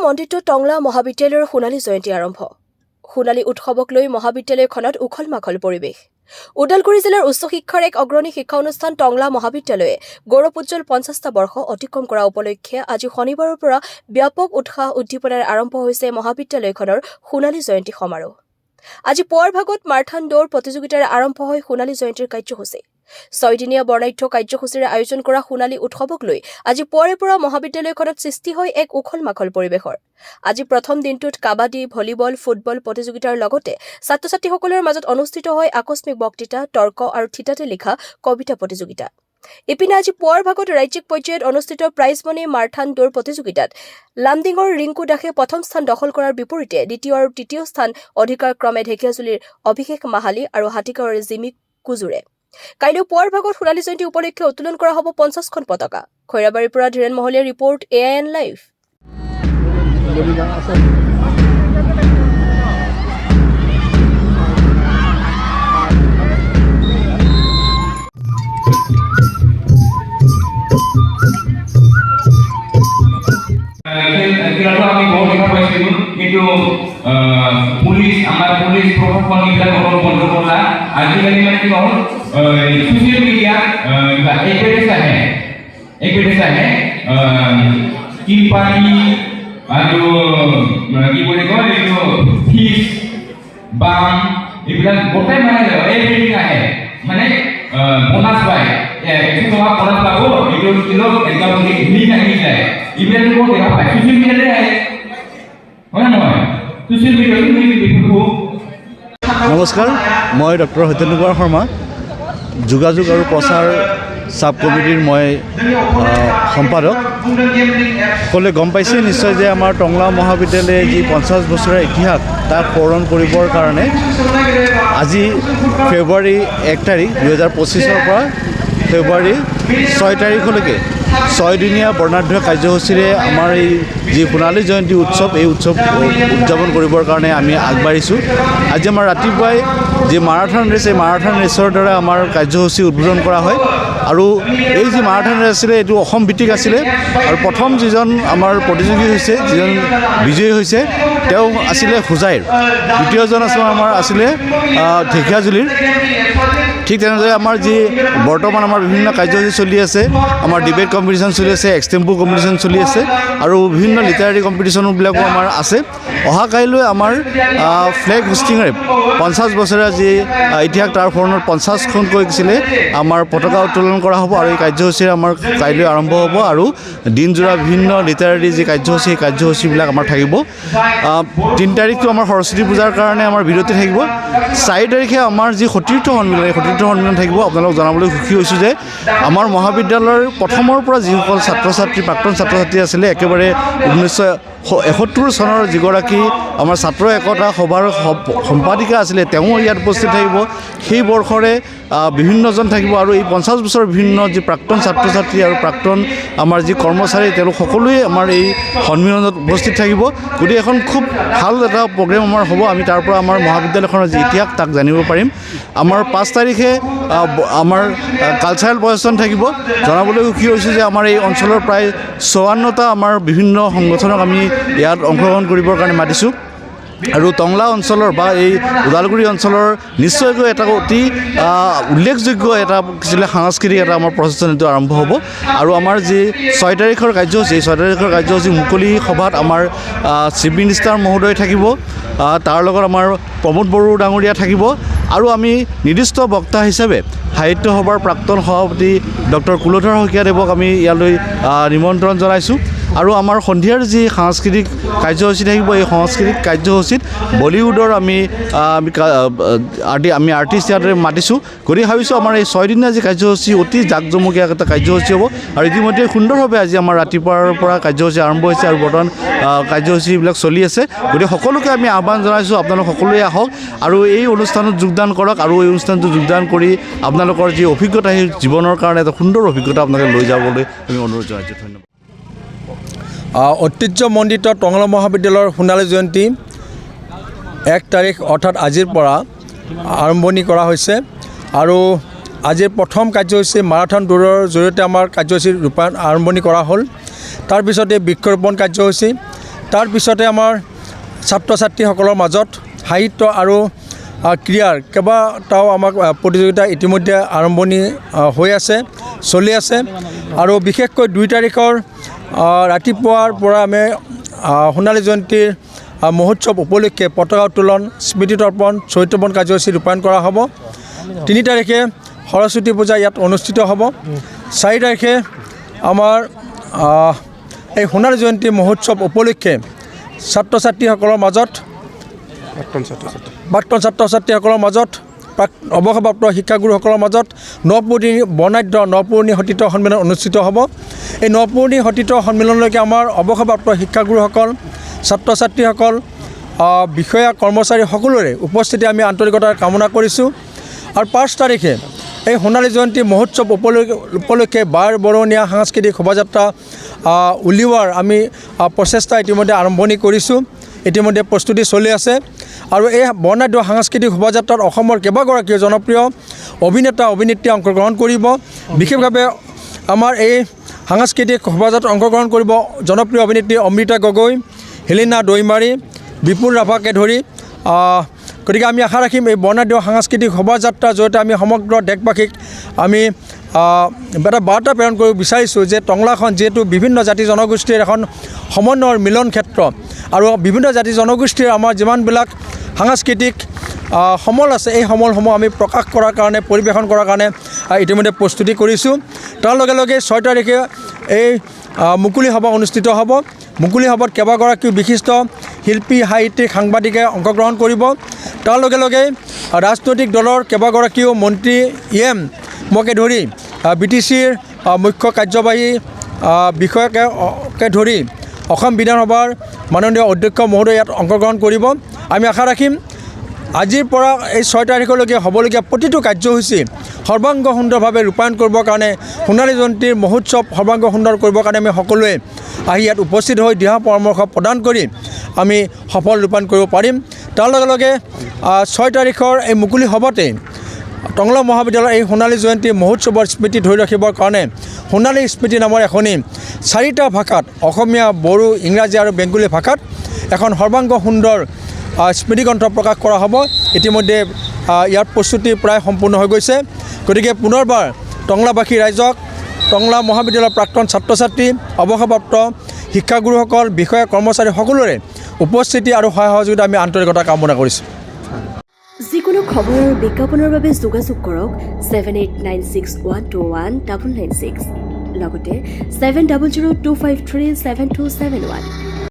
মন্দিৰটো টংলা মহাবিদ্যালয়ৰ সোণালী জয়ন্তী আৰম্ভ। সোণালী উৎসৱক লৈ মহাবিদ্যালয়খনত উখল মাখল পৰিৱেশ। ওদালগুৰি জিলাৰ উচ্চ শিক্ষাৰ এক অগ্ৰণী শিক্ষা অনুষ্ঠান টংলা মহাবিদ্যালয়ে গৌৰৱোজ্জ্বল ৫০টা বৰ্ষ অতিক্ৰম কৰা উপলক্ষে আজি শনিবাৰৰ পৰা ব্যাপক উৎসাহ উদ্দীপনাৰে আৰম্ভ হৈছে মহাবিদ্যালয়খনৰ সোণালী জয়ন্তী সমাৰোহ। আজি পুৱাৰ ভাগত মাৰাথন দৌৰ প্ৰতিযোগিতাৰে আৰম্ভ হয় সোণালী জয়ন্তীৰ কাৰ্যসূচী। ৬ দিনীয়া বৰ্ণাঢ্য কাৰ্যসূচীৰে আয়োজন কৰা সোণালী উৎসৱক লৈ আজি পুৱাৰে পৰা মহাবিদ্যালয়খনত সৃষ্টি হয় এক উখল মাখল পৰিৱেশৰ। আজি প্ৰথম দিনটোত কাবাডী, ভলীবল, ফুটবল প্ৰতিযোগিতাৰ লগতে ছাত্ৰ-ছাত্ৰীসকলৰ মাজত অনুষ্ঠিত হয় আকস্মিক বক্তৃতা, তৰ্ক আৰু থিতাতে লিখা কবিতা প্ৰতিযোগিতা। ইপিনে আজি পুৱাৰ ভাগত ৰাজ্যিক পৰ্যায়ত অনুষ্ঠিত প্ৰাইজমণি মাৰাথন দৌৰ প্ৰতিযোগিতাত লামডিঙৰ ৰিংকু দাসে প্ৰথম স্থান দখল কৰাৰ বিপৰীতে দ্বিতীয় আৰু তৃতীয় স্থান অধিকাৰ ক্ৰমে ঢেকিয়াজুলিৰ অভিষেক মাহালী আৰু হাতীগাঁৱৰ জিমি কুজুৰে। কাইলৈ পুৱাৰ ভাগত সোণালী জয়ন্তী উপলক্ষে উত্তোলন কৰা হ'ব ৫০খন পতাকা। খৈৰাবাৰীৰ পৰা ধীৰেন মহলীয়া ৰিপৰ্ট, AIN লাইভ। আমি বহু দেখা পাইছিলোঁ, কিন্তু পুলিচ প্ৰশাসন এইবিলাক সকলো বন্ধ কৰা। আজিকালি মানে কি হ'ল, ছ'চিয়েল মিডিয়াত এডভাৰটাইজ আহে টিপানী আৰু কি বুলি কয় এইটো ফিজ বাম এইবিলাক গোটেই মানে এভৰিথিং আহে, মানে বোনাছ পায়, 100 টকা বোনাছ পাব, এইটো কিলো একদম লিংক আহি যায়। এইবিলাক দেখা পায় ছ'চিয়েল মিডিয়াতে আহে, হয় নহয়? ছ'চিয়েল মিডিয়াত দেখোঁ। নমস্কাৰ, মই ডক্টৰ সত্যেন্দ্ৰ কুমাৰ শৰ্মা, যোগাযোগ আৰু প্ৰচাৰ চাব কমিটিৰ মই সম্পাদক। সকলোৱে গম পাইছে নিশ্চয় যে আমাৰ টংলা মহাবিদ্যালয়ে যি ৫০ বছৰীয়া ইতিহাস তাক সোঁৱৰণ কৰিবৰ কাৰণে আজি ফেব্ৰুৱাৰী ১ তাৰিখ ২০২৫-ৰ পৰা ফেব্ৰুৱাৰী ৬ তাৰিখলৈকে ৬ দিনীয়া বৰ্ণাঢ্য কাৰ্যসূচীৰে আমাৰ এই যি সোণালী জয়ন্তী উৎসৱ, এই উৎসৱ উদযাপন কৰিবৰ কাৰণে আমি আগবাঢ়িছোঁ। আজি আমাৰ ৰাতিপুৱাই যি মাৰাথন ৰেচ, এই মাৰাথন ৰেচৰ দ্বাৰা আমাৰ কাৰ্যসূচী উদ্বোধন কৰা হয়। আৰু এই যি মাৰাথন ৰেচ আছিলে এইটো অসম ভিত্তিক আছিলে, আৰু প্ৰথম যিজন আমাৰ প্ৰতিযোগী হৈছে, যিজন বিজয়ী হৈছে, তেওঁ আছিলে হোজাইৰ। দ্বিতীয়জন আছিলে ঢেকিয়াজুলিৰ। ঠিক তেনেদৰে আমাৰ যি বৰ্তমান আমাৰ বিভিন্ন কাৰ্যসূচী চলি আছে, আমাৰ ডিবেট কম্পিটিশ্যন চলি আছে, এক্সটেম্পো কম্পিটিশ্যন চলি আছে, আৰু বিভিন্ন লিটাৰেৰী কম্পিটিশ্যনবিলাকো আমাৰ আছে। অহাকাইলৈ আমাৰ ফ্লেগ হোষ্টিঙেৰে ৫০ বছৰীয়া যি ইতিহাস তাৰ সোঁৱৰণত ৫০খনকৈ আছিলে আমাৰ পতাকা উত্তোলন কৰা হ'ব, আৰু এই কাৰ্যসূচীৰে আমাৰ কাইলৈ আৰম্ভ হ'ব, আৰু দিনজোৰা বিভিন্ন লিটাৰেৰী যি কাৰ্যসূচী, সেই কাৰ্যসূচীবিলাক আমাৰ থাকিব। ৩ তাৰিখটো আমাৰ সৰস্বতী পূজাৰ কাৰণে আমাৰ বিৰতি থাকিব। ৪ তাৰিখে আমাৰ যি সতীৰ্থ সন্মিলন, এই সতীৰ্থ সন্মিলন থাকিব। আপোনালোকক জনাবলৈ সুখী হৈছোঁ যে আমাৰ মহাবিদ্যালয়ৰ প্ৰথমৰ পৰা যিসকল ছাত্ৰ-ছাত্ৰী, প্ৰাক্তন ছাত্ৰ-ছাত্ৰী আছিলে, একেবাৰে ১৯৭১ চনৰ যিগৰাকী আমাৰ ছাত্ৰ একতা সভাৰ সম্পাদিকা আছিলে, তেওঁ ইয়াত উপস্থিত থাকিব। সেই বৰ্ষৰে বিভিন্নজন থাকিব, আৰু এই ৫০ বছৰৰ বিভিন্ন যি প্ৰাক্তন ছাত্ৰ-ছাত্ৰী আৰু প্ৰাক্তন আমাৰ যি কৰ্মচাৰী, তেওঁলোক সকলোৱে আমাৰ এই সন্মিলনত উপস্থিত থাকিব। গতিকে এখন খুব ভাল এটা প্ৰগ্ৰেম আমাৰ হ'ব। আমি তাৰ পৰা আমাৰ মহাবিদ্যালয়খনৰ যি ইতিহাস তাক জানিব পাৰিম। আমাৰ ৫ তাৰিখে আমাৰ কালচাৰেল প্ৰদৰ্শন থাকিব। জনাবলৈ সুখী হৈছোঁ যে আমাৰ এই অঞ্চলৰ প্ৰায় ৫৪টা আমাৰ বিভিন্ন সংগঠনক আমি ইয়াত অংশগ্ৰহণ কৰিবৰ কাৰণে মাতিছোঁ। আৰু টংলা অঞ্চলৰ বা এই ওদালগুৰি অঞ্চলৰ নিশ্চয়কৈ এটা অতি উল্লেখযোগ্য এটা সাংস্কৃতিক এটা আমাৰ প্ৰচেষ্টা এইটো আৰম্ভ হ'ব। আৰু আমাৰ যি ৬ তাৰিখৰ কাৰ্যসূচী, ৬ তাৰিখৰ কাৰ্যসূচী মুকলি সভাত আমাৰ চিফ মিনিষ্টাৰ মহোদয় থাকিব, তাৰ লগত আমাৰ প্ৰমোদ বড়ো ডাঙৰীয়া থাকিব, আৰু আমি নিৰ্দিষ্ট বক্তা হিচাপে সাহিত্য সভাৰ প্ৰাক্তন সভাপতি ডক্টৰ কুলধৰ শইকীয়াদেৱক আমি ইয়ালৈ নিমন্ত্ৰণ জনাইছোঁ। আৰু আমাৰ সন্ধিয়াৰ যি সাংস্কৃতিক কাৰ্যসূচী থাকিব, এই সাংস্কৃতিক কাৰ্যসূচীত বলিউডৰ আমি আৰ্টিষ্ট ইয়াতে মাতিছোঁ। গতিকে ভাবিছোঁ আমাৰ এই ৬ দিনীয়া যি কাৰ্যসূচী অতি জাকজমকীয়া এটা কাৰ্যসূচী হ'ব। আৰু ইতিমধ্যে সুন্দৰভাৱে আজি আমাৰ ৰাতিপুৱাৰ পৰা কাৰ্যসূচী আৰম্ভ হৈছে, আৰু বৰ্তমান কাৰ্যসূচীবিলাক চলি আছে। গতিকে সকলোকে আমি আহ্বান জনাইছোঁ, আপোনালোক সকলোৱে আহক আৰু এই অনুষ্ঠানত যোগদান কৰক, আৰু এই অনুষ্ঠানটো যোগদান কৰি আপোনালোকৰ যি অভিজ্ঞতা, সেই জীৱনৰ কাৰণে এটা সুন্দৰ অভিজ্ঞতা আপোনালোকে লৈ যাবলৈ আমি অনুৰোধ জনাইছোঁ। ধন্যবাদ। ঐতিহ্যমণ্ডিত টংলা মহাবিদ্যালয়ৰ সোণালী জয়ন্তী ১ তাৰিখ অৰ্থাৎ আজিৰ পৰা আৰম্ভণি কৰা হৈছে, আৰু আজিৰ প্ৰথম কাৰ্যসূচী মাৰাথন দৌৰৰ জৰিয়তে আমাৰ কাৰ্যসূচীৰ ৰূপায়ণ আৰম্ভণি কৰা হ'ল। তাৰপিছতে বৃক্ষৰোপণ কাৰ্যসূচী, তাৰপিছতে আমাৰ ছাত্ৰ ছাত্ৰীসকলৰ মাজত সাহিত্য আৰু ক্ৰীড়াৰ কেইবাটাও আমাক প্ৰতিযোগিতা ইতিমধ্যে আৰম্ভণি হৈ আছে, চলি আছে। আৰু বিশেষকৈ 2 তাৰিখৰ ৰাতিপুৱাৰ পৰা আমি সোণালী জয়ন্তীৰ মহোৎসৱ উপলক্ষে পতাকা উত্তোলন, স্মৃতি তৰ্পণ, চৰিত্ৰবন কাৰ্যসূচী ৰূপায়ণ কৰা হ'ব। 3 তাৰিখে সৰস্বতী পূজা ইয়াত অনুষ্ঠিত হ'ব। 4 তাৰিখে আমাৰ এই সোণালী জয়ন্তী মহোৎসৱ উপলক্ষে ছাত্ৰ ছাত্ৰীসকলৰ মাজত প্ৰাক্তন ছাত্ৰ ছাত্ৰীসকলৰ মাজত অৱসৰপ্ৰাপ্ত শিক্ষাগুৰুসকলৰ মাজত নপুৰণি সতীৰ্থ সন্মিলন অনুষ্ঠিত হ'ব। এই নপুৰণি সতীৰ্থ সন্মিলনলৈকে আমাৰ অৱসৰপ্ৰাপ্ত শিক্ষাগুৰুসকল, ছাত্ৰ ছাত্ৰীসকল, বিষয়া কৰ্মচাৰী সকলোৰে উপস্থিতি আমি আন্তৰিকতাৰে কামনা কৰিছোঁ। আৰু 5 তাৰিখে এই সোণালী জয়ন্তী মহোৎসৱ উপলক্ষে বৰণীয়া সাংস্কৃতিক শোভাযাত্ৰা উলিওৱাৰ আমি প্ৰচেষ্টা ইতিমধ্যে আৰম্ভণি কৰিছোঁ। ইতিমধ্যে প্ৰস্তুতি চলি আছে। আৰু এই বৰ্ণাঢ্য সাংস্কৃতিক শোভাযাত্ৰাত অসমৰ কেইবাগৰাকীও জনপ্ৰিয় অভিনেতা অভিনেত্ৰী অংশগ্ৰহণ কৰিব। বিশেষভাৱে আমাৰ এই সাংস্কৃতিক শোভাযাত্ৰাত অংশগ্ৰহণ কৰিব জনপ্ৰিয় অভিনেত্ৰী অমৃতা গগৈ, হেলিনা দৈমাৰী, বিপুল ৰাভাকে ধৰি। গতিকে আমি আশা ৰাখিম এই বৰ্ণাঢ্য সাংস্কৃতিক শোভাযাত্ৰাৰ জৰিয়তে আমি সমগ্ৰ দেশবাসীক আমি এটা বাৰ্তা প্ৰেৰণ কৰিব বিচাৰিছোঁ যে টংলাখন যিহেতু বিভিন্ন জাতি জনগোষ্ঠীৰ এখন সমন্বয়ৰ মিলন ক্ষেত্ৰ, আৰু বিভিন্ন জাতি জনগোষ্ঠীৰ আমাৰ যিমানবিলাক সাংস্কৃতিক সমল আছে এই সমলসমূহ আমি প্ৰকাশ কৰাৰ কাৰণে, পৰিৱেশন কৰাৰ কাৰণে ইতিমধ্যে প্ৰস্তুতি কৰিছোঁ। তাৰ লগে লগে 6 তাৰিখে এই মুকলি সভা অনুষ্ঠিত হ'ব। মুকলি সভাত কেইবাগৰাকীও বিশিষ্ট শিল্পী, সাহিত্যিক, সাংবাদিকে অংশগ্ৰহণ কৰিব। তাৰ লগে লগে ৰাজনৈতিক দলৰ কেইবাগৰাকীও মন্ত্ৰী মকে ধৰি BTCৰ মুখ্য কাৰ্যবাহী বিষয়াকে ধৰি অসম বিধানসভাৰ মাননীয় অধ্যক্ষ মহোদয় ইয়াত অংশগ্ৰহণ কৰিব। আমি আশা ৰাখিম আজিৰ পৰা এই 6 তাৰিখলৈকে হ'বলগীয়া প্ৰতিটো কাৰ্যসূচী সৰ্বাংগ সুন্দৰভাৱে ৰূপায়ণ কৰিবৰ কাৰণে, সোণালী জয়ন্তীৰ মহোৎসৱ সৰ্বাংগ সুন্দৰ কৰিবৰ কাৰণে আমি সকলোৱে আহি ইয়াত উপস্থিত হৈ দিহা পৰামৰ্শ প্ৰদান কৰি আমি সফল ৰূপায়ণ কৰিব পাৰিম। তাৰ লগে লগে 6 তাৰিখৰ এই মুকলি সভাতে টংলা মহাবিদ্যালয়ৰ এই সোণালী জয়ন্তী মহোৎসৱৰ স্মৃতি ধৰি ৰাখিবৰ কাৰণে সোণালী স্মৃতি নামৰ এখনি 4টা ভাষাত, অসমীয়া, বড়ো, ইংৰাজী আৰু বেংগলী ভাষাত এখন সৰ্বাংগ সুন্দৰ স্মৃতিগ্ৰন্থ প্ৰকাশ কৰা হ'ব। ইতিমধ্যে ইয়াৰ প্ৰস্তুতি প্ৰায় সম্পূৰ্ণ হৈ গৈছে। গতিকে পুনৰবাৰ টংলাবাসী ৰাইজক, টংলা মহাবিদ্যালয়ৰ প্ৰাক্তন ছাত্ৰ ছাত্ৰী, অৱসৰপ্ৰাপ্ত শিক্ষাগুৰুসকল, বিষয়া কৰ্মচাৰী সকলোৰে উপস্থিতি আৰু সহায় সহযোগিতা আমি আন্তৰিকতা কামনা কৰিছোঁ। যিকোনো খবৰ আৰু বিজ্ঞাপনৰ বাবে যোগাযোগ কৰক 7896121996 লগতে 7002537271।